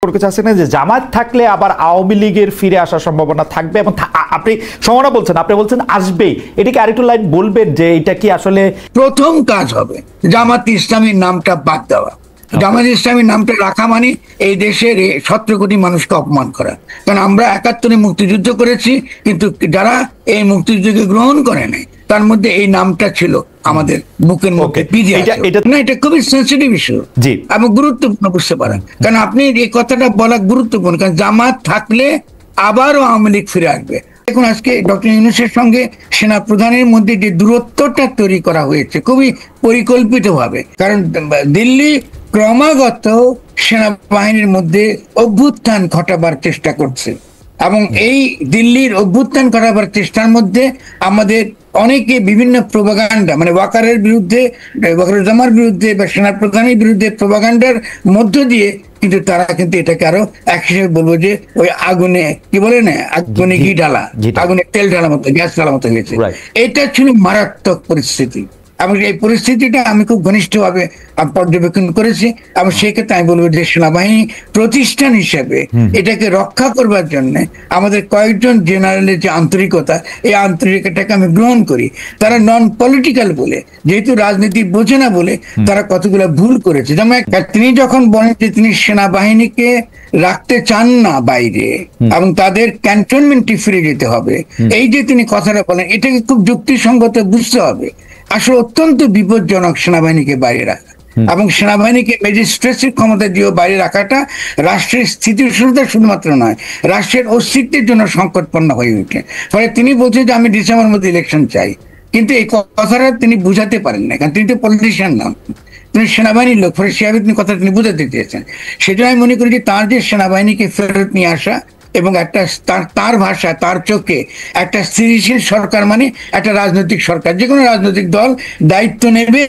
করতে চাচ্ছেন যে জামাত থাকলে আবার আওয়ামী লীগের ফিরে আসার সম্ভাবনা থাকবে এবং আপনি সম্ভাবনা বলছেন, আপনি বলছেন আসবেই, এটাকে আরেকটু লাইন বলবেন যে এটা কি আসলে প্রথম কাজ হবে জামাত ইসলামীর নামটা বাদ দেওয়া। জামাত ইসলামীর নামটা রাখা মানে এই দেশের 17 কোটি মানুষকে অপমান করা। কারণ আমরা 71-এ মুক্তিযুদ্ধ করেছি, কিন্তু যারা এই মুক্তিযুদ্ধকে গ্রহণ করে নাই তার মধ্যে এই নামটা ছিল আমাদের বুকের মধ্যে বিধে আছে। না, এটা খুবই সেন্সিটিভ ইস্যু এবং গুরুত্বপূর্ণ বুঝতে পারেন। কারণ আপনি এই কথাটা বলা গুরুত্বপূর্ণ, কারণ জামাত থাকলে আবারও আওয়ামী লীগ ফিরে আসবে। দেখুন, আজকে ডক্টর ইউনূসের সঙ্গে সেনা প্রধানের মধ্যে যে দূরত্বটা তৈরি করা হয়েছে খুবই পরিকল্পিতভাবে, কারণ দিল্লি ক্রমাগত সেনাবাহিনীর মধ্যে অভ্যুত্থান ঘটাবার চেষ্টা করছে এবং এই দিল্লির অভ্যুত্থান ঘটাবার চেষ্টার মধ্যে আমাদের অনেকে বিভিন্ন প্রোপাগান্ডা, মানে ওয়াকারের বিরুদ্ধে, ওয়াকারুজ্জামানের বিরুদ্ধে বা সেনা প্রধানের বিরুদ্ধে প্রোপাগান্ডার মধ্য দিয়ে কিন্তু তারা কিন্তু এটাকে আরো এক হিসেবে বলবো যে ওই আগুনে কি বলে না, আগুনে ঘি ঢালা, আগুনে তেল ঢালা মতো, গ্যাস ঢালা মতো হয়েছে। এটা ছিল মারাত্মক পরিস্থিতি এবং এই পরিস্থিতিটা আমি খুব ঘনিষ্ঠভাবে পর্যবেক্ষণ করেছি এবং সেই ক্ষেত্রে আমি বলবো যে সেনাবাহিনী প্রতিষ্ঠান হিসেবে এটাকে রক্ষা করবার জন্য আমাদের কয়েকজন জেনারেলের যে আন্তরিকতা, এই আন্তরিকতাকে আমি গ্রহণ করি। তারা নন পলিটিক্যাল বলে, যেহেতু রাজনীতি বোঝে না বলে তারা কতগুলো ভুল করেছে। যেমন তিনি যখন বলেন যে তিনি সেনাবাহিনীকে রাখতে চান না বাইরে এবং তাদের ক্যান্টনমেন্টে ফিরে যেতে হবে, এই যে তিনি কথাটা বলেন এটাকে খুব যুক্তিসঙ্গত বুঝতে হবে। আসলে অত্যন্ত বিপজ্জনক সেনাবাহিনীকে বাইরে রাখা এবং সেনাবাহিনীকে ম্যাজিস্ট্রেসির ক্ষমতা দিয়ে বাইরে রাখাটা রাষ্ট্রের স্থিতিশীলতা শুধুমাত্র নয়, রাষ্ট্রের অস্তিত্বের জন্য সংকটপন্ন হয়ে ওঠে। ফলে তিনি বলছেন যে আমি ডিসেম্বরের মধ্যে ইলেকশন চাই, কিন্তু এই কথাটা তিনি বুঝাতে পারেন না, কারণ তিনি তো পলিটিশিয়ান নন, তিনি সেনাবাহিনীর লোক। ফলে সেভাবে তিনি কথা তিনি বুঝাতে চেয়েছেন। সেজন্য আমি মনে করি যে তার যে সেনাবাহিনীকে ফেরত নিয়ে আসা এবং একটা তার ভাষা, তার চোখে একটা স্থিতিশীল সরকার মানে একটা রাজনৈতিক সরকার, যে কোনো রাজনৈতিক দল দায়িত্ব নেবে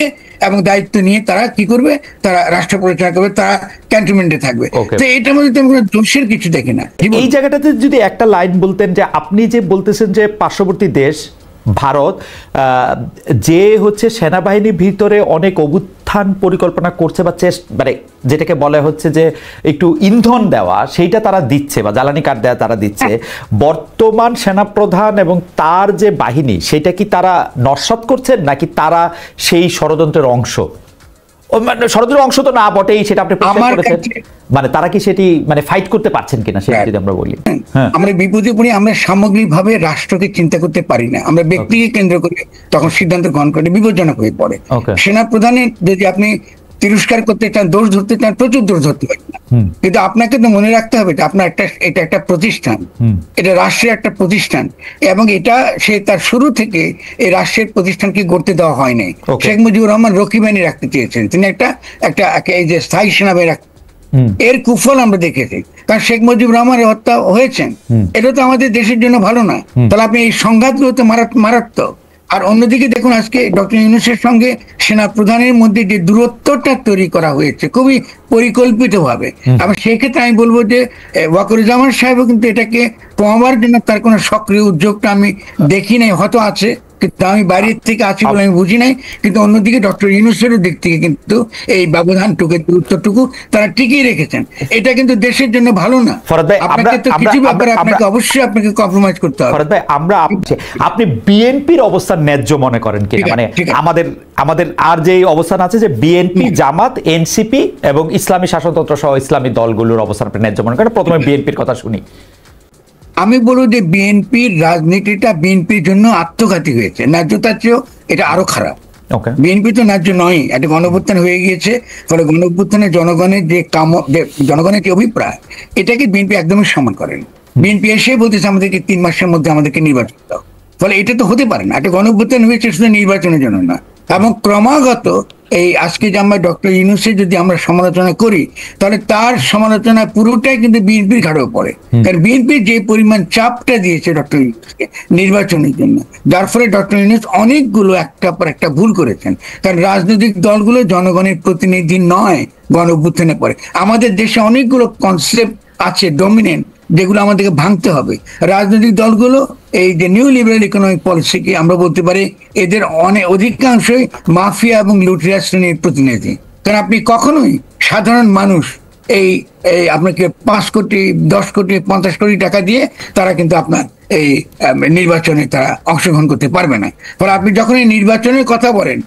এবং দায়িত্ব নিয়ে তারা কি করবে, তারা রাষ্ট্র পরিচালনা করবে, তারা ক্যান্টনমেন্টে থাকবে। তো এটার মধ্যে তেমন কোনো দোষের কিছু দেখি না। এই জায়গাটাতে যদি একটা লাইন বলতেন যে আপনি যে বলতেছেন যে পার্শ্ববর্তী দেশ ভারত যে হচ্ছে সেনাবাহিনীর ভিতরে অনেক অভ্যুত্থান পরিকল্পনা করছে বা মানে যেটাকে বলা হচ্ছে যে একটু ইন্ধন দেওয়া, সেইটা তারা দিচ্ছে বা জ্বালানি কাঠ দেওয়া তারা দিচ্ছে, বর্তমান সেনাপ্রধান এবং তার যে বাহিনী সেটা কি তারা নস্যাৎ করছেন নাকি তারা সেই ষড়যন্ত্রের অংশ? ষড়যন্ত্রের অংশ তো না বটেই, সেটা আপনি প্রশ্ন করেছেন, মানে তারা কি সেটি মানে ফাইট করতে পারছেন কিনা সেটা যদি আমরা বলি। আমরা বিপদে পড়ি, আমরা সামগ্রিকভাবে রাষ্ট্রকে চিন্তা করতে পারি না, আমরা ব্যক্তিকে কেন্দ্র করে তখন সিদ্ধান্ত গ্রহণ করতে বিপজ্জনক হয়ে পড়ে। সেনা প্রধানের যদি আপনি তিরস্কার করতে চান, দোষ ধরতে চান, প্রচুর দোষ ধরতে পারেন না, কিন্তু আপনাকে তো মনে রাখতে হবে যে আপনার এটা একটা প্রতিষ্ঠান, এটা রাষ্ট্রের একটা প্রতিষ্ঠান এবং এটা সে তার শুরু থেকে এই রাষ্ট্রের প্রতিষ্ঠানকে গড়তে দেওয়া হয় নাই। শেখ মুজিবুর রহমান রক্ষী বাহিনী রাখতে চেয়েছেন, তিনি একটা এই যে স্থায়ী সেনাবাহিনী রাখতে, এর কুফল আমরা দেখেছি। কারণ শেখ মুজিবুর রহমানের হত্যা হয়েছেন, এটা তো আমাদের দেশের জন্য ভালো না। তাহলে আপনি এই সংঘাতগুলো তো মারাত্মক। আর অন্যদিকে দেখুন, আজকে ডক্টর ইউনূসের সঙ্গে সেনা প্রধানের মধ্যে যে দূরত্বটা তৈরি করা হয়েছে খুবই পরিকল্পিতভাবে, এবং সেই ক্ষেত্রে আমি বলবো যে ওয়াকারুজ্জামান সাহেবও কিন্তু এটাকে কমাবার জন্য তার কোনো সক্রিয় উদ্যোগটা আমি দেখি নাই, হয়তো আছে কিন্তু আমি বাইরের থেকে আছি বলে আমি বুঝি নাই। কিন্তু অন্যদিকে ডক্টর ইউনূসের দিক থেকে কিন্তু এই ব্যবধানটুকু, দূরত্বটুকু তারা টিকিয়ে রেখেছেন। এটা কিন্তু দেশের জন্য ভালো না। আপনাকে তো কিছু ব্যাপারে আপনাকে অবশ্যই আপনাকে কম্প্রোমাইজ করতে হবে। ফরহাদ ভাই, আপনি বিএনপির অবস্থান ন্যায্য মনে করেন কিনা? মানে আমাদের আর যে অবস্থান আছে যে বিএনপি, জামাত, এনসিপি এবং ইসলামী শাসনতন্ত্র সহ ইসলামী দলগুলোর অবস্থান আপনি ন্যায্য মনে করেন? প্রথমে বিএনপির কথা শুনি। আমি বলবো যে বিএনপির রাজনীতিটা বিএনপির জন্য আত্মঘাতী হয়েছে, ন্যায্যতার চেয়েও এটা আরো খারাপ। বিএনপি তো ন্যায্য নয়, একটা গণঅভ্যুত্থান হয়ে গিয়েছে। ফলে গণঅভ্যুত্থানে জনগণের যে জনগণের যে অভিপ্রায়, এটাকে বিএনপি একদমই সম্মান করেন। বিএনপি এসে বলতেছে আমাদেরকে 3 মাসের মধ্যে আমাদেরকে নির্বাচন দাও। ফলে এটা তো হতে পারে না, একটা গণঅভ্যুত্থান হয়েছে শুধু নির্বাচনের জন্য না। এবং ক্রমাগত এই আজকে যে আমরা ডক্টর ইউনূসের যদি আমরা সমালোচনা করি, তাহলে তার সমালোচনা পুরোটাই কিন্তু বিএনপির ঘাড়েও পড়ে। কারণ বিএনপির যে পরিমাণ চাপটা দিয়েছে ডক্টর ইউনূসকে নির্বাচনের জন্য, যার ফলে ডক্টর ইউনূস অনেকগুলো একটার পর একটা ভুল করেছেন। কারণ রাজনৈতিক দলগুলো জনগণের প্রতিনিধি নয় গণ অভ্যুত্থানের পরে। আমাদের দেশে অনেকগুলো কনসেপ্ট আছে ডমিনেন্ট, যেগুলো আমাদেরকে ভাঙতে হবে। রাজনৈতিক দলগুলো এই যে নিউ লিবারেল ইকোনমিক পলিসিকে আমরা বলতে পারি এদের অধিকাংশই মাফিয়া এবং লুটেরা শ্রেণীর প্রতিনিধি। কারণ আপনি কখনোই সাধারণ মানুষ এই এই আপনাকে 5 কোটি 10 কোটি 50 কোটি টাকা দিয়ে তারা কিন্তু আপনার এই নির্বাচনে তারা অংশগ্রহণ করতে পারবে না। ফলে আপনি যখন এই নির্বাচনের কথা বলেন,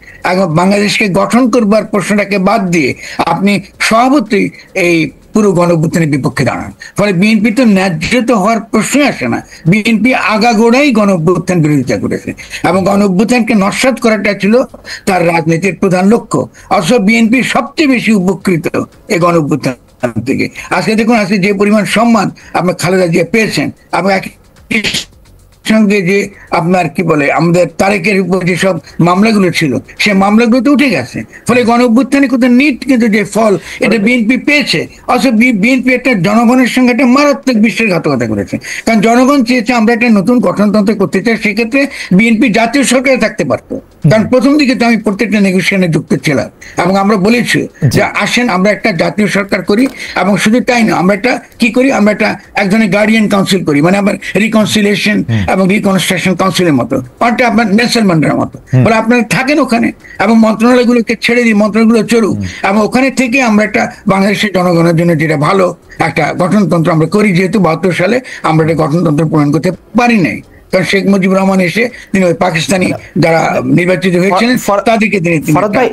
বাংলাদেশকে গঠন করবার প্রশ্নটাকে বাদ দিয়ে আপনি স্বভাবতই এই পুরো গণঅভ্যুত্থানের বিপক্ষে দাঁড়ান। ফলে বিএনপি তো ন্যায্য তো হওয়ার প্রশ্নই আসে না। বিএনপি আগাগোড়াই গণঅভ্যুত্থান বিরোধিতা করেছে এবং গণঅভ্যুত্থানকে নস্যাৎ করাটা ছিল তার রাজনীতির প্রধান লক্ষ্য। অথচ বিএনপি সবচেয়ে বেশি উপকৃত এই গণঅভ্যুত্থান থেকে। আজকে দেখুন, আজকে যে পরিমাণ সম্মান আপনার খালেদা জিয়া পেয়েছেন, এবং সঙ্গে যে আপনার কি বলে আমাদের তারেকের উপর যেসব মামলাগুলো ছিল সে মামলাগুলো তো উঠে গেছে। ফলে গণঅভ্যুত্থানে কিন্তু নিট কিন্তু যে ফল এটা বিএনপি পেয়েছে। অথচ বিএনপি একটা জনগণের সঙ্গে একটা মারাত্মক বিশ্বাসঘাতকতা করেছে। কারণ জনগণ চেয়েছে আমরা একটা নতুন গঠনতন্ত্র করতে চাই, সেক্ষেত্রে বিএনপি জাতীয় সরকারে থাকতে পারতো। কারণ প্রথম দিকে তো আমি প্রত্যেকটা নেগোসিয়েশনে যুক্ত ছিলাম এবং আমরা বলেছি যে আসেন আমরা একটা জাতীয় সরকার করি, এবং শুধু তাই না, আমরা একটা কি করি, আমরা একটা এক ধরনের গার্ডিয়ান কাউন্সিল করি, মানে আবার রিকনসিলিয়েশন এবং রিকনস্ট্রাকশন কাউন্সিলের মতো, অনেকটা আপনার নেলসন ম্যান্ডেলার মতো। বলে আপনারা থাকেন ওখানে এবং মন্ত্রণালয়গুলোকে ছেড়ে দিই, মন্ত্রণালয়গুলো চলুক, এবং ওখানে থেকে আমরা একটা বাংলাদেশের জনগণের জন্য যেটা ভালো একটা গঠনতন্ত্র আমরা করি। যেহেতু 72 সালে আমরা একটা গঠনতন্ত্র প্রণয়ন করতে পারি নাই, কারণ শেখ মুজিবুর রহমান এসে তিনি ওই পাকিস্তানি যারা নির্বাচিত হয়েছিলেন তাদেরকে তিনি ফরহাদ ভাই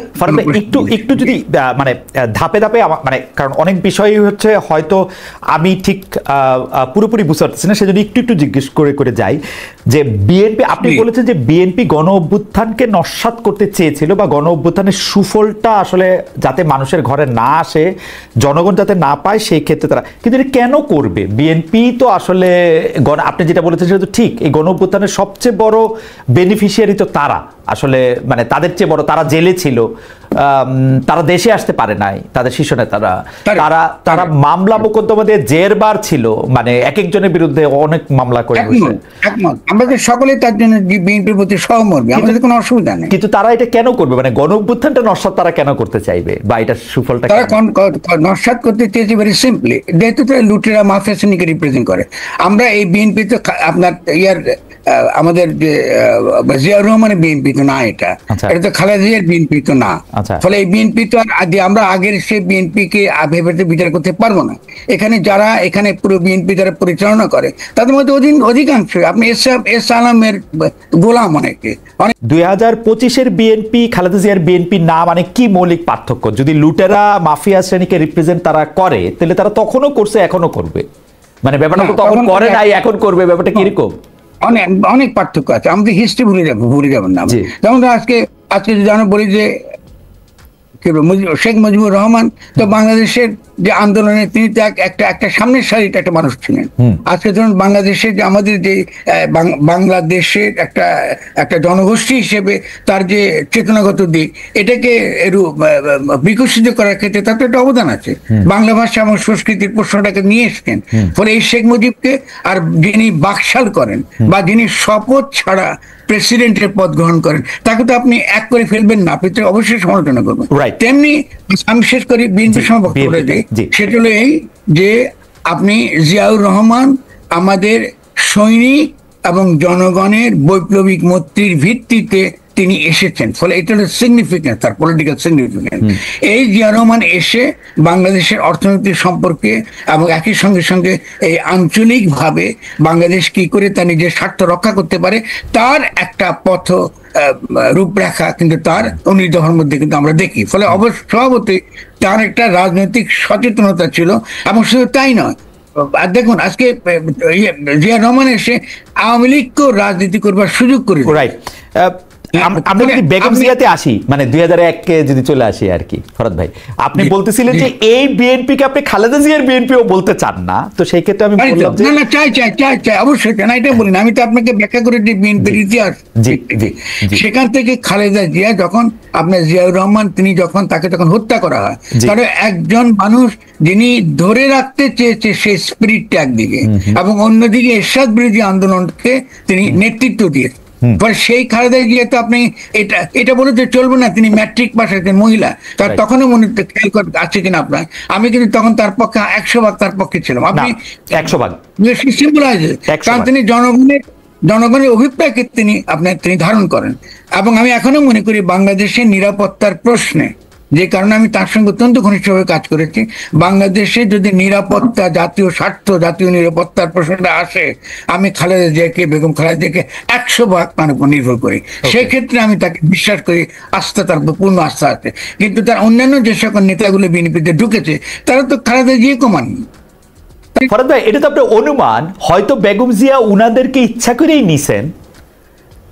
একটু যদি মানে ধাপে ধাপে মানে কারণ অনেক বিষয় হচ্ছে হয়তো আমি ঠিক পুরোপুরি বুঝতে পারতেছি না, সেজন্য একটু জিজ্ঞেস করে যাই যে বিএনপি, আপনি বলেছেন যে বিএনপি গণ অভ্যুত্থানকে নস্যাৎ করতে চেয়েছিল বা গণ অভ্যুত্থানের সুফলটা আসলে যাতে মানুষের ঘরে না আসে, জনগণ যাতে না পায়, সেই ক্ষেত্রে তারা, কিন্তু এটা কেন করবে বিএনপি? তো আসলে আপনি যেটা বলেছেন সেটা তো ঠিক, এই গণ অভ্যুত্থানের সবচেয়ে বড় বেনিফিশিয়ারি তো তারা, আসলে মানে তাদের চেয়ে বড়, তারা জেলে ছিল, তারা দেশে আসতে পারে নাই, তাদের শীর্ষ নেতারা, তারা মামলা মোকদ্দমা দিয়ে জেরবার ছিল, মানে এক একজনের বিরুদ্ধে অনেক মামলা করে বসে। আমাদের সকলে তার জন্য বিএনপির প্রতি সহমর্মী, আমাদের কোনো অসুবিধা নেই। কিন্তু তারা এটা কেন করবে, মানে গণ অভ্যুত্থানটা নস্যাৎ তারা কেন করতে চাইবে, বা এটা সুফলটা তারা নস্যাৎ করতে চেয়েছে ভেরি সিম্পলি, যেহেতু তারা লুটেরা মাফিয়া শ্রেণীকে রিপ্রেজেন্ট করে। আমরা এই বিএনপি তো আপনার আমাদের যে জিয়াউর রহমানের বিএনপি তো না, এটা তো খালেদা জিয়ার বিএনপি তো না। ফলে এই বিএনপি তো আমরা আগের সেই বিএনপি কে ভেবে বিচার করতে পারবো না। এখানে যারা এখানে পুরো বিএনপি যারা পরিচালনা করে তাদের মধ্যে অধিকাংশ আপনি এস আলমের গোলাম অনেকে। 2025-এর বিএনপি খালেদা জিয়ার বিএনপি না, মানে কি মৌলিক পার্থক্য? যদি লুটেরা মাফিয়া শ্রেণীকে রিপ্রেজেন্ট তারা করে, তাহলে তারা তখনও করছে, এখনো করবে, মানে ব্যাপারটা তো তখন করে নাই, এখন করবে, ব্যাপারটা কিরকম? অনেক পার্থক্য আছে, আমাদের হিস্ট্রি ভুলে যাবেন না। যেমন আজকে যদি আমরা বলি যে শেখ মুজিবুর রহমান তো বাংলাদেশের যে আন্দোলনে তিনি তো একটা সামনের সারিতে একটা মানুষ ছিলেন। আজকে ধরুন বাংলাদেশের যে আমাদের যে বাংলাদেশের একটা জনগোষ্ঠী হিসেবে তার যে চেতনাগত দিক, এটাকে বিকশিত করার ক্ষেত্রে তার তো একটা অবদান আছে। বাংলা ভাষা এবং সংস্কৃতির প্রশ্নটাকে নিয়ে এসছেন। ফলে এই শেখ মুজিবকে, আর যিনি বাকশাল করেন বা যিনি শপথ ছাড়া প্রেসিডেন্টের পদ গ্রহণ করেন, তাকে তো আপনি এক করে ফেলবেন না, আপনি তো অবশ্যই সমালোচনা করবেন। তেমনি আমি শেষ করি বিএনপি সম্পর্কে বলে দিই, সেটা হলো এই যে আপনি জিয়াউর রহমান আমাদের সৈনিক এবং জনগণের বৈপ্লবিক মৈত্রীর ভিত্তিতে তিনি এসেছেন। ফলে এটা হলো সিগনিফিকেন্স, তার পলিটিক্যাল সিগনিফিকেন্স। এই জিয়া রহমান এসে বাংলাদেশের অর্থনৈতিক সম্পর্কে এবং একই সঙ্গে এই আঞ্চলিকভাবে বাংলাদেশ কি করে তার নিজের স্বার্থ রক্ষা করতে পারে তার একটা পথ রূপরেখা কিন্তু তার অনির্দেহের মধ্যে কিন্তু আমরা দেখি। ফলে স্বভাবতই তার একটা রাজনৈতিক সচেতনতা ছিল। এবং শুধু তাই নয়, আর দেখুন আজকে জিয়া রহমান এসে আওয়ামী লীগকেও রাজনীতি করবার সুযোগ করে। আমরা যদি বেগম জিয়াতে আসি, মানে 2001-কে যদি চলে আসি আর কি, ফরহাদ ভাই আপনি বলতেছিলেন যে এই বিএনপিকে আপনি খালেদা জিয়ার বিএনপিও বলতে চান না, তো সেই ক্ষেত্রে আমি বললাম যে না, চাই অবশ্যই, কেন এটা বলি না, আমি তো আপনাকে ব্যাখ্যা করে দিই বিএনপির ইতিহাস। সেখান থেকে খালেদা জিয়া যখন আপনার জিয়াউর রহমান তিনি যখন তাকে তখন হত্যা করা হয়, তাহলে একজন মানুষ যিনি ধরে রাখতে চেয়েছে সেই স্পিরিটটা একদিকে, এবং অন্যদিকে এরশাদ বিরোধী আন্দোলনকে তিনি নেতৃত্ব দিয়ে, সেই খালেদা জিয়া তো আপনি এটা বলে তো চলবে না তিনি ম্যাট্রিক পাস একজন মহিলা, তার তখনও মনে খেয়াল আছে কিনা আপনার, আমি কিন্তু তখন তার পক্ষে 100 ভাগ তার পক্ষে ছিলাম। আপনি 100 ভাগ সিম্পলাইজ, কারণ তিনি জনগণের অভিপ্রায়কে তিনি ধারণ করেন। এবং আমি এখনো মনে করি বাংলাদেশের নিরাপত্তার প্রশ্নে যে কারণে আমি তার সঙ্গে অত্যন্ত ঘনিষ্ঠভাবে কাজ করেছি। বাংলাদেশে যদি নিরাপত্তা, জাতীয় স্বার্থ, জাতীয় নিরাপত্তার প্রশ্নটা আসে, আমি খালেদা জিয়াকে, বেগম খালেদা জিয়াকে 100% তার উপর নির্ভর করি। সেক্ষেত্রে আমি তাকে বিশ্বাস করি, আস্থা, তার পূর্ণ আস্থা আছে। কিন্তু তার অন্যান্য যে সকল নেতাগুলো বিএনপিতে ঢুকেছে, তারা তো খালেদা জিয়াকে মানেনি। ফরহাদ ভাই, এটা তো আপনার অনুমান, হয়তো বেগম জিয়া উনাদেরকে ইচ্ছা করেই নিছেন,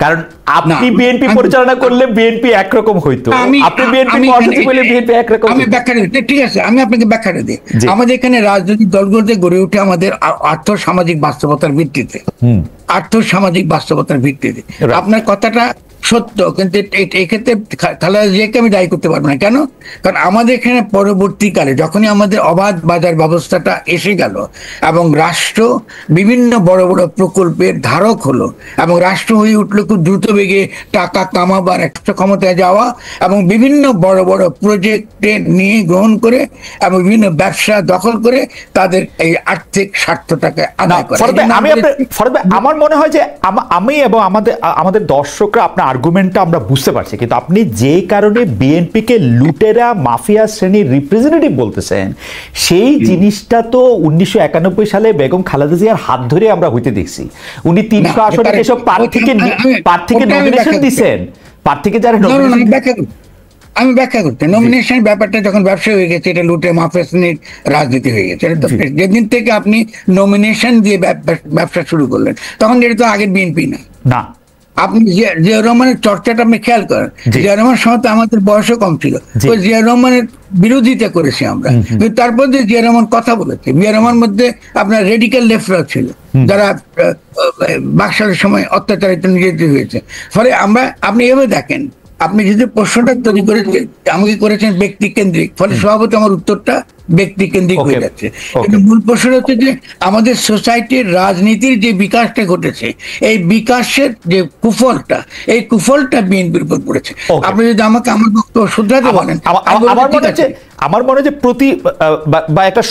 কারণ আপনি বিএনপি পরিচালনা করলে বিএনপি একরকম হইতো, আপনি বিএনপি মহাসচিব হলে বিএনপি একরকম। আমি ব্যাখ্যা দিই, ঠিক আছে, আমি আপনাকে ব্যাখ্যাটা দিই। আমাদের এখানে রাজনৈতিক দলগুলোতে গড়ে ওঠে আমাদের আর্থ সামাজিক বাস্তবতার ভিত্তিতে, আর্থ সামাজিক বাস্তবতার ভিত্তিতে। আপনার কথাটা সত্য, কিন্তু এক্ষেত্রে খালেদা জিয়াকে আমি দায়ী করতে পারবো না। কেন? কারণ আমাদের এখানে পরবর্তীকালে যখনই আমাদের অবাধ বাজার ব্যবস্থাটা এসে গেল এবং রাষ্ট্র বিভিন্ন বড় বড় প্রকল্পের ধারক হলো এবং রাষ্ট্র হয়ে উঠলো খুব দ্রুত বেগে টাকা কামাবার, রাষ্ট্র ক্ষমতায় যাওয়া এবং বিভিন্ন বড় বড় প্রজেক্টে নিয়ে গ্রহণ করে এবং বিভিন্ন ব্যবসা দখল করে তাদের এই আর্থিক স্বার্থটাকে আদায় করে। আমার মনে হয় যে আমি এবং আমাদের দর্শকরা আপনার আর্গুমেন্টটা আমরা বুঝতে পারছি, কিন্তু আপনি যে কারণে বিএনপিকে লুটেরা মাফিয়া শ্রেণীর রিপ্রেজেন্টেটিভ বলতেছেন, সেই জিনিসটা তো 1991 সালে বেগম খালেদা জিয়ার হাত ধরে আমরা হইতে দেখছি। উনি 300 আসনে যেসব প্রার্থীকে নমিনেশন দিচ্ছেন, প্রার্থীকে যারা আমি ব্যাখ্যা করতে, নমিনেশন ব্যাপারটা যখন ব্যবসা হয়ে গেছে, এটা লুটে মাফিয়া শ্রেণীর রাজনীতি হয়ে গেছে। যেদিন থেকে আপনি নমিনেশন দিয়ে ব্যবসা শুরু করলেন, তখন এটা তো আগের বিএনপি না। আপনি জিয়া রহমানের চর্চাটা আপনি খেয়াল করেন, জিয়া রহমান সময় তো আমাদের বয়সও কম ছিল, ওই জিয়া রহমানের বিরোধিতা করেছি আমরা, কিন্তু তারপর যে জিয়া রহমান কথা বলেছে, জিয়া রহমান মধ্যে আপনার রেডিক্যাল লেফটরা ছিল যারা বাকশালের সময় অত্যাচারিত নির্যাতিত হয়েছে। ফলে আপনি এভাবে দেখেন, আপনি যদি প্রশ্নটা তৈরি করেছেন, আমাকে করেছেন ব্যক্তি কেন্দ্রিক, ফলে স্বভাবত আমার উত্তরটা ব্যক্তি কেন্দ্রিক হয়ে যাচ্ছে। কিন্তু মূল প্রশ্ন হচ্ছে যে আমাদের সোসাইটির রাজনীতির যে বিকাশটা ঘটেছে, এই বিকাশের যে কুফলটা, এই কুফলটা বিএনপির উপর পড়েছে। আপনি যদি আমাকে আমার বক্তব্য শুধরাতে বলেন, আমার মনে হয় যে প্রতি বা একটা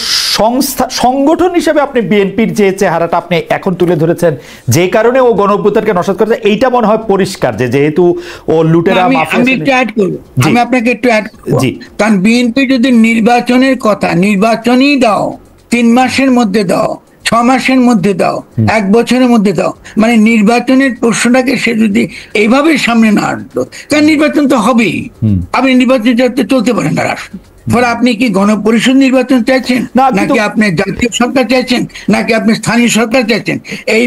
সংগঠন হিসেবে আপনি বিএনপির যে চেহারাটা আপনি এখন তুলে ধরেছেন, যে কারণে ও গণঅভ্যুত্থানকে নস্যাৎ করেছে, এইটা মনে হয় পরিষ্কার যে যেহেতু ও লুটেরা মাফিয়া। আমি একটু অ্যাড করব, আমি আপনাকে একটু অ্যাড করব। কারণ বিএনপি যদি নির্বাচনের কথা, নির্বাচনই দাও, 3 মাসের মধ্যে দাও, 6 মাসের মধ্যে দাও, 1 বছরের মধ্যে দাও, মানে নির্বাচনের প্রশ্নটাকে সে যদি এইভাবে সামনে না আনতো, কারণ নির্বাচন তো হবেই, আপনি নির্বাচন চলতে পারেন না রাষ্ট্র। ফলে আপনি কি গণপরিষদ নির্বাচন চাইছেন, নাকি আপনি জাতীয় সরকার চাইছেন, নাকি আপনি স্থানীয় সরকার চাইছেন? এই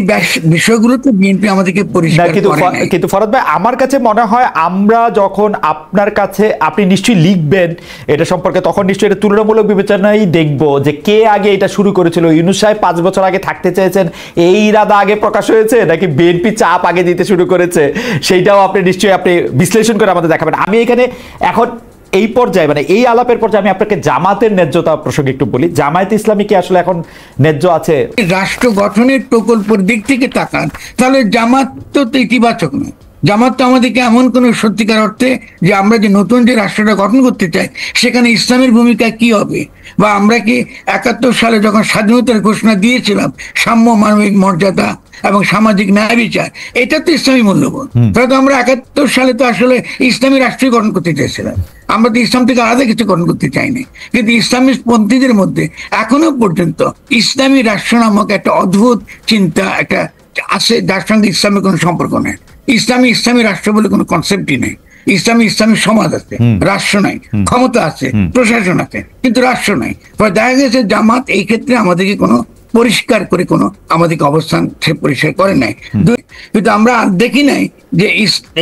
বিষয়গুলো তো বিএনপি আমাদেরকে পরিষ্কার করে নাই। কিন্তু ফরহাদ ভাই, আমার কাছে মনে হয় আমরা যখন আপনার কাছে, আপনি নিশ্চয়ই লিখবেন এটা সম্পর্কে, তখন নিশ্চয়ই এটা তুলনামূলক বিবেচনায় দেখবো যে কে আগে এটা শুরু করেছিল। ইউনূস সাহেব 5 বছর আগে থাকতে চেয়েছেন, এই ইরাদা আগে প্রকাশ হয়েছে, নাকি বিএনপি চাপ আগে দিতে শুরু করেছে, সেইটাও আপনি নিশ্চয়ই বিশ্লেষণ করে আমাদের দেখাবেন। আমি এখানে এখন এই পর্যায়ে, মানে এই আলাপের পর্যায়ে আমি আপনাকে জামাতের ন্যায্যতা প্রসঙ্গে একটু বলি। জামায়াত ইসলামী কি আসলে এখন ন্যায্য আছে? রাষ্ট্র গঠনের প্রকল্পের দিক থেকে তাকান, তাহলে জামাত তো ইতিবাচক নয়। জামাত তো আমাদেরকে এমন কোন সত্যিকার অর্থে যে আমরা যে নতুন যে রাষ্ট্রটা গঠন করতে চাই, সেখানে ইসলামের ভূমিকা কি হবে, বা আমরা কি 71 সালে যখন স্বাধীনতার ঘোষণা দিয়েছিলাম, সাম্য, মানবিক মর্যাদা এবং সামাজিক ন্যায় বিচার, এটা তো ইসলামী মূল্যবোধ। তাহলে তো আমরা 71 সালে তো আসলে ইসলামী রাষ্ট্রই গঠন করতে চাইছিলাম, আমরা তো ইসলাম থেকে আলাদা কিছু গঠন করতে চাইনি। কিন্তু ইসলামী পন্থীদের মধ্যে এখনো পর্যন্ত ইসলামী রাষ্ট্র নামক একটা অদ্ভুত চিন্তা একটা আছে, যার সঙ্গে ইসলামের কোনো সম্পর্ক নেই। ইসলামী রাষ্ট্র বলে কোনো কনসেপ্টই নেই। ইসলামী সমাজ আছে, রাষ্ট্র নাই। ক্ষমতা আছে, প্রশাসন আছে, কিন্তু রাষ্ট্র নাই। ফলে দেখা গেছে জামাত এই ক্ষেত্রে আমাদেরকে কোনো পরিষ্কার করে কোনো আমাদেরকে অবস্থান সে পরিষ্কার করে নাই। কিন্তু আমরা দেখি নাই যে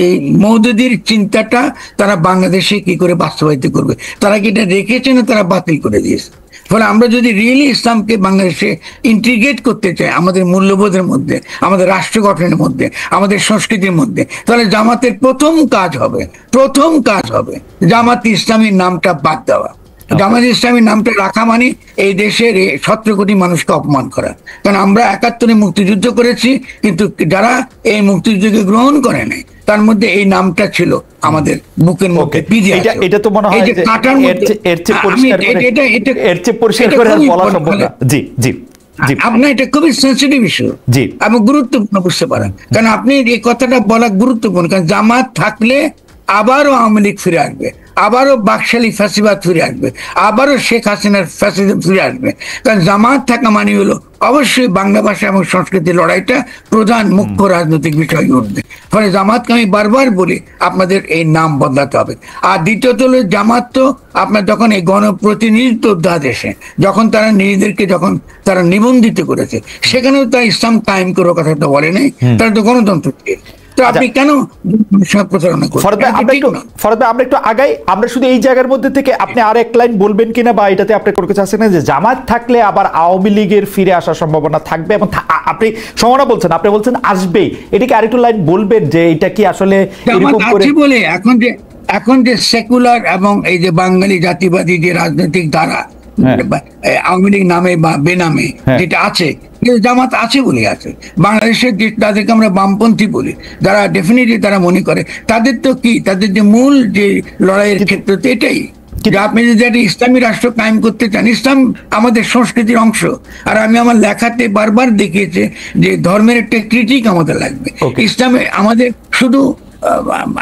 এই মওদুদির চিন্তাটা তারা বাংলাদেশে কি করে বাস্তবায়িত করবে, তারা কি এটা রেখেছে না তারা বাতিল করে দিয়েছে। ফলে আমরা যদি রিয়েলি ইসলামকে বাংলাদেশে ইন্টিগ্রেট করতে চাই আমাদের মূল্যবোধের মধ্যে, আমাদের রাষ্ট্র গঠনের মধ্যে, আমাদের সংস্কৃতির মধ্যে, তাহলে জামাতের প্রথম কাজ হবে জামাত ইসলামীর নামটা বাদ দেওয়া। জামাত ইসলামীর নামটা রাখা মানে এই দেশের 17 কোটি মানুষকে অপমান করা। কারণ আমরা 71-এ মুক্তিযুদ্ধ করেছি, কিন্তু যারা এই মুক্তিযুদ্ধকে গ্রহণ করে নাই, তার মধ্যে এই নামটা ছিল আমাদের বুকের মধ্যে বিধে আছে। এটা তো মনে হয় যে এর চেয়ে পরিষ্কার করে বলা সম্ভব না। জি জি জি, আপনার এটা খুবই সেন্সিটিভ ইস্যু এবং গুরুত্বপূর্ণ বুঝতে পারেন, কারণ আপনি এই কথাটা বলা গুরুত্বপূর্ণ। কারণ জামাত থাকলে আবারও আওয়ামী লীগ ফিরে আসবে, আবারও বাকশালী ফ্যাসিবাদ ফিরে আসবে, আবারও শেখ হাসিনার ফ্যাসিজম ফিরে আসবে। কারণ জামাত থাকা মানে হলো অবশ্যই বাংলা ভাষা এবং সংস্কৃতির লড়াইটা প্রধান মুখ্য রাজনৈতিক বিষয় উঠবে। ফলে জামাতকে আমি বারবার বলি আপনাদের এই নাম বদলাতে হবে। আর দ্বিতীয়ত হলো জামাত তো আপনার যখন এই গণপ্রতিনিধিত্ব অধ্যাদেশে যখন তারা নিজেদেরকে যখন তারা নিবন্ধিত করেছে, সেখানেও তারা ইসলাম কায়েম করার কথা তো বলে নাই, তারা তো গণতন্ত্র চেয়ে। তো আপনি কেন প্রচারণা করছেন? ফরদ ভাই, আমরা একটু আগাই। আমরা শুধু এই জায়গার মধ্যে থেকে আপনি আর এক লাইন বলবেন কিনা, বা এটাতে আপনি কোনো কিছু আছে না যে জামাত থাকলে আবার আওয়ামী লীগের ফিরে আসার সম্ভাবনা থাকবে, এবং আপনি সম্ভাবনা বলছেন, আপনি বলছেন আসবেই, এটাকে আরেকটু লাইন বলবেন যে এটা কি আসলে এরকম করে বলে এখন যে সেকুলার এবং এই যে বাঙালি জাতিবাদী যে রাজনৈতিক ধারা আওয়ামী লীগ নামে বা বেনামে যেটা আছে, জামাত আছে বলে আছে বাংলাদেশের, যে তাদেরকে আমরা বামপন্থী বলি, যারা ডেফিনেটলি তারা মনে করে তাদের তো কি, তাদের যে মূল যে লড়াইয়ের ক্ষেত্রে তো এটাই যে আপনি যদি একটা ইসলামী রাষ্ট্র কায়েম করতে চান, ইসলাম আমাদের সংস্কৃতির অংশ। আর আমি আমার লেখাতে বারবার দেখিয়েছি যে ধর্মের একটা ক্রিটিক আমাদের লাগবে। ইসলামে আমাদের শুধু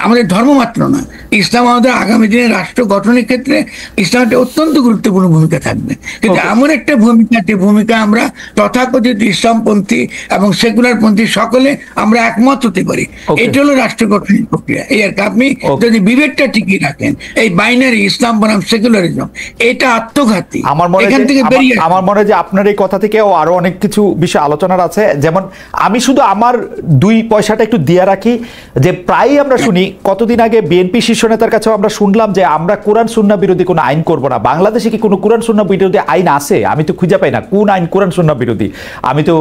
আমাদের ধর্ম মাত্র না, ইসলাম আমাদের আগামী দিনে রাষ্ট্র গঠনের ক্ষেত্রে ইসলাম একটা অত্যন্ত গুরুত্বপূর্ণ ভূমিকা থাকবে। কিন্তু এমন একটা ভূমিকা, যে ভূমিকা আমরা তথাকথিত ইসলামপন্থী এবং সেকুলার পন্থী সকলে আমরা একমত হতে পারি। এটা হলো রাষ্ট্র গঠনের প্রক্রিয়া। এই আর কি, আপনি যদি বিবেকটা ঠিকই রাখেন, এই বাইনারি ইসলাম বনাম সেকুলারিজম, এটা আত্মঘাতী। এখান থেকে বেরিয়ে আমার মনে হয় যে আপনার এই কথা থেকে আরো অনেক কিছু বিষয় আলোচনার আছে। যেমন আমি শুধু আমার 2 পয়সাটা একটু দিয়ে রাখি, যে প্রায় আমরা শুনি, কতদিন আগে বিএনপি শীর্ষ নেতার কাছেও আমরা শুনলাম যে আমরা কোরআন সুন্নাহ বিরোধী কোনো আইন করব না। বাংলাদেশে কি কোনো কোরআন সুন্নাহ বিরোধী আইন আছে? আমি তো খুঁজে পাই না কোন আইন কোরআন সুন্নাহ বিরোধী, আমি তো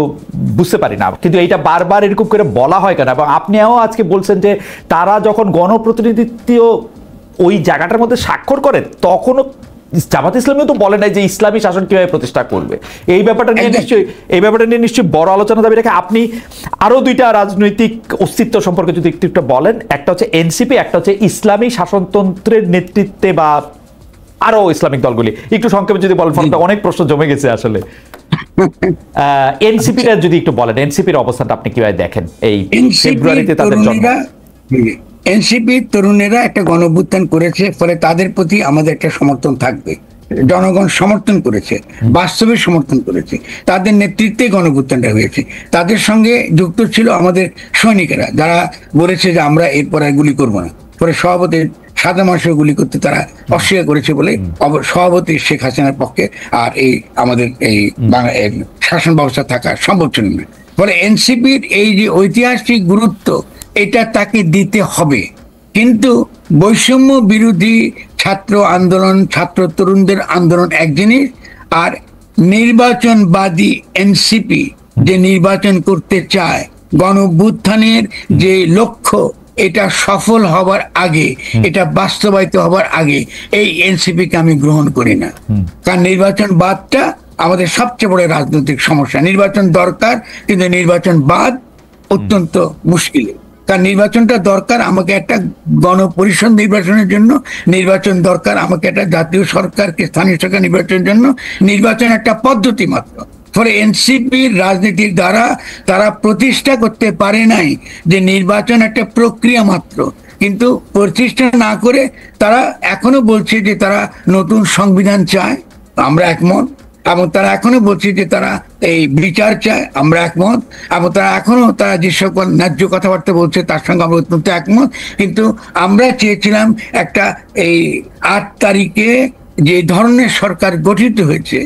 বুঝতে পারি না। কিন্তু এইটা বারবার এরকম করে বলা হয় কেন? এবং আপনিও আজকে বলছেন যে তারা যখন গণপ্রতিনিধিত্ব ওই জায়গাটার মধ্যে স্বাক্ষর করে, তখনও জামাত ইসলামীও তো বলে নাই যে ইসলামী শাসন কিভাবে প্রতিষ্ঠা করবে। এই ব্যাপারটা নিয়ে নিশ্চয়ই বড় আলোচনা দাবি রেখে আপনি আরো 2টা রাজনৈতিক অস্তিত্ব সম্পর্কে যদি একটু বলেন। একটা হচ্ছে এনসিপি, একটা হচ্ছে ইসলামী শাসনতন্ত্রের নেতৃত্বে বা আরো ইসলামিক দলগুলি। একটু সংক্ষেপে যদি বলেন, অনেক প্রশ্ন জমে গেছে আসলে। এনসিপিটা যদি একটু বলেন, এনসিপির অবস্থানটা আপনি কিভাবে দেখেন এই ফেব্রুয়ারিতে তাদের জন্ম? এনসিপি তরুণেরা একটা গণঅভ্যুত্থান করেছে, ফলে তাদের প্রতি আমাদের একটা সমর্থন থাকবে। জনগণ সমর্থন করেছে, বাস্তবে সমর্থন করেছে, তাদের নেতৃত্বে গণঅভ্যুত্থানটা হয়েছে। তাদের সঙ্গে যুক্ত ছিল আমাদের সৈনিকেরা, যারা বলেছে যে আমরা এরপর আর গুলি করবো না। পরে সভাপতি সাদা মানুষের গুলি করতে তারা অস্বীকার করেছে বলে সভাপতি শেখ হাসিনার পক্ষে আর এই আমাদের এই শাসন ব্যবস্থা থাকা সম্ভব ছিল না। ফলে এনসিপির এই যে ঐতিহাসিক গুরুত্ব, এটা তাকে দিতে হবে। কিন্তু বৈষম্য বিরোধী ছাত্র আন্দোলন, ছাত্র তরুণদের আন্দোলন এক জিনিস, আর নির্বাচনবাদী এনসিপি যে নির্বাচন করতে চায়, গণঅভ্যুত্থানের যে লক্ষ্য, এটা সফল হবার আগে, এটা বাস্তবায়িত হবার আগে এই এনসিপিকে আমি গ্রহণ করি না। কারণ নির্বাচনবাদটা আমাদের সবচেয়ে বড় রাজনৈতিক সমস্যা। নির্বাচন দরকার, কিন্তু নির্বাচনবাদ অত্যন্ত মুশকিল। কারণ নির্বাচনটা দরকার আমাকে একটা গণপরিষদ নির্বাচনের জন্য, নির্বাচন দরকার আমাকে একটা জাতীয় সরকারকে স্থানীয় সরকার নির্বাচনের জন্য। নির্বাচন একটা পদ্ধতি মাত্র। ফলে এনসিপির রাজনীতির দ্বারা তারা প্রতিষ্ঠা করতে পারে নাই যে নির্বাচন একটা প্রক্রিয়া মাত্র। কিন্তু প্রতিষ্ঠা না করে তারা এখনো বলছে যে তারা নতুন সংবিধান চায়, আমরা একমত। এবং তারা এখনো বলছে যে তারা এই বিচার চায়, আমরা একমত। এবং তারা এখনো তারা যে সকল ন্যায্য কথাবার্তা বলছে তার সঙ্গে আমরা অত্যন্ত একমত। কিন্তু আমরা চেয়েছিলাম একটা এই 8 তারিখে যে ধরনের সরকার গঠিত হয়েছে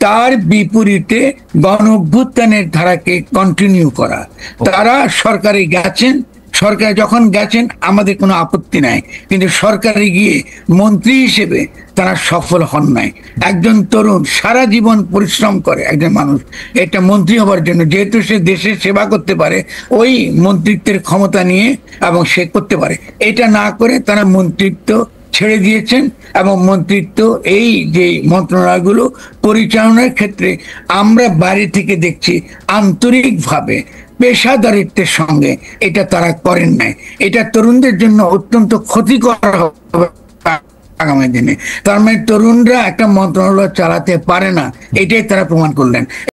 তার বিপরীতে গণঅভ্যুত্থানের ধারাকে কন্টিনিউ করা। তারা সরকারে গেছেন, সরকারে যখন গেছেন আমাদের কোনো আপত্তি নাই, কিন্তু সরকারে গিয়ে মন্ত্রী হিসেবে তারা সফল হন নাই। একজন তরুণ সারা জীবন পরিশ্রম করে একজন মানুষ একটা মন্ত্রী হবার জন্য, যেহেতু সে দেশের সেবা করতে পারে ওই মন্ত্রিত্বের ক্ষমতা নিয়ে, এবং সে করতে পারে। এটা না করে তারা মন্ত্রিত্ব ছেড়ে দিয়েছেন, এবং মন্ত্রিত্ব এই যে মন্ত্রণালয়গুলো পরিচালনার ক্ষেত্রে আমরা বাইরে থেকে দেখছি আন্তরিকভাবে পেশাদারিত্বের সঙ্গে এটা তারা করেন নাই। এটা তরুণদের জন্য অত্যন্ত ক্ষতিকর হবে আগামী দিনে। তার মানে তরুণরা একটা মন্ত্রণালয় চালাতে পারে না, এটাই তারা প্রমাণ করলেন।